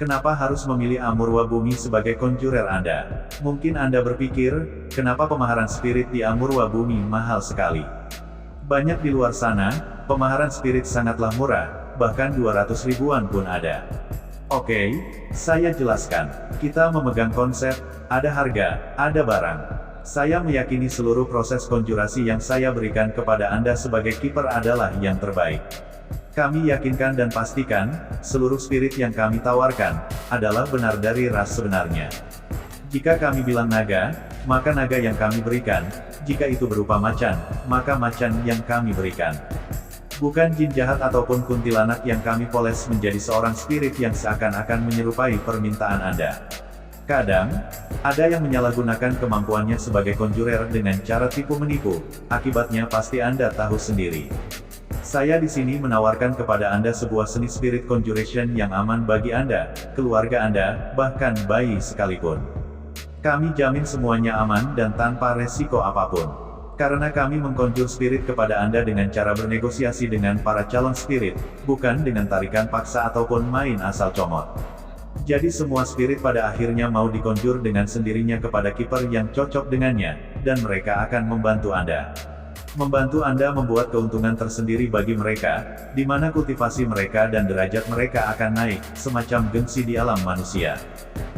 Kenapa harus memilih Amurwa Bumi sebagai conjurer Anda? Mungkin Anda berpikir, kenapa pemaharan spirit di Amurwa Bumi mahal sekali? Banyak di luar sana, pemaharan spirit sangatlah murah, bahkan 200 ribuan pun ada. Oke, saya jelaskan. Kita memegang konsep, ada harga, ada barang. Saya meyakini seluruh proses konjurasi yang saya berikan kepada Anda sebagai kiper adalah yang terbaik. Kami yakinkan dan pastikan, seluruh spirit yang kami tawarkan, adalah benar dari ras sebenarnya. Jika kami bilang naga, maka naga yang kami berikan, jika itu berupa macan, maka macan yang kami berikan. Bukan jin jahat ataupun kuntilanak yang kami poles menjadi seorang spirit yang seakan-akan menyerupai permintaan Anda. Kadang, ada yang menyalahgunakan kemampuannya sebagai conjurer dengan cara tipu menipu, akibatnya pasti Anda tahu sendiri. Saya di sini menawarkan kepada Anda sebuah seni spirit conjuration yang aman bagi Anda, keluarga Anda, bahkan bayi sekalipun. Kami jamin semuanya aman dan tanpa resiko apapun. Karena kami mengkonjur spirit kepada Anda dengan cara bernegosiasi dengan para calon spirit, bukan dengan tarikan paksa ataupun main asal comot. Jadi semua spirit pada akhirnya mau dikonjur dengan sendirinya kepada kiper yang cocok dengannya, dan mereka akan membantu Anda. Membantu Anda membuat keuntungan tersendiri bagi mereka, di mana kultivasi mereka dan derajat mereka akan naik, semacam gengsi di alam manusia.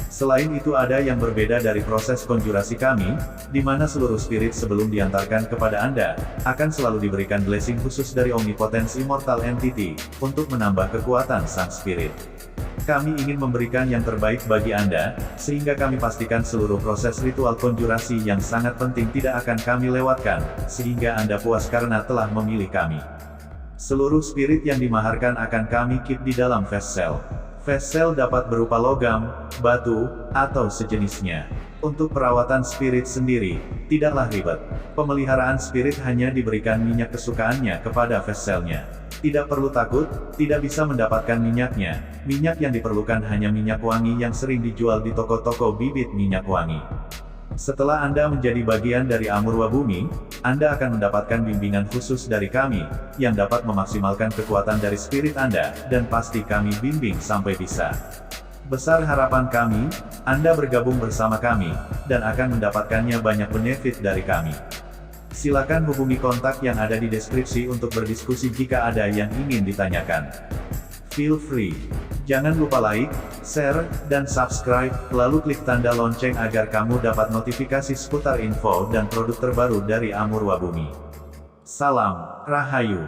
Selain itu ada yang berbeda dari proses konjurasi kami, di mana seluruh spirit sebelum diantarkan kepada Anda, akan selalu diberikan blessing khusus dari Omnipotence Immortal Entity, untuk menambah kekuatan sang spirit. Kami ingin memberikan yang terbaik bagi Anda, sehingga kami pastikan seluruh proses ritual konjurasi yang sangat penting tidak akan kami lewatkan, sehingga Anda puas karena telah memilih kami. Seluruh spirit yang dimaharkan akan kami keep di dalam vessel. Vessel dapat berupa logam, batu, atau sejenisnya. Untuk perawatan spirit sendiri, tidaklah ribet. Pemeliharaan spirit hanya diberikan minyak kesukaannya kepada vesselnya. Tidak perlu takut, tidak bisa mendapatkan minyaknya. Minyak yang diperlukan hanya minyak wangi yang sering dijual di toko-toko bibit minyak wangi. Setelah Anda menjadi bagian dari Amurwa Bumi, Anda akan mendapatkan bimbingan khusus dari kami, yang dapat memaksimalkan kekuatan dari spirit Anda, dan pasti kami bimbing sampai bisa. Besar harapan kami, Anda bergabung bersama kami, dan akan mendapatkannya banyak benefit dari kami. Silakan hubungi kontak yang ada di deskripsi untuk berdiskusi jika ada yang ingin ditanyakan. Feel free. Jangan lupa like, share, dan subscribe, lalu klik tanda lonceng agar kamu dapat notifikasi seputar info dan produk terbaru dari Amurwa Bumi. Salam Rahayu.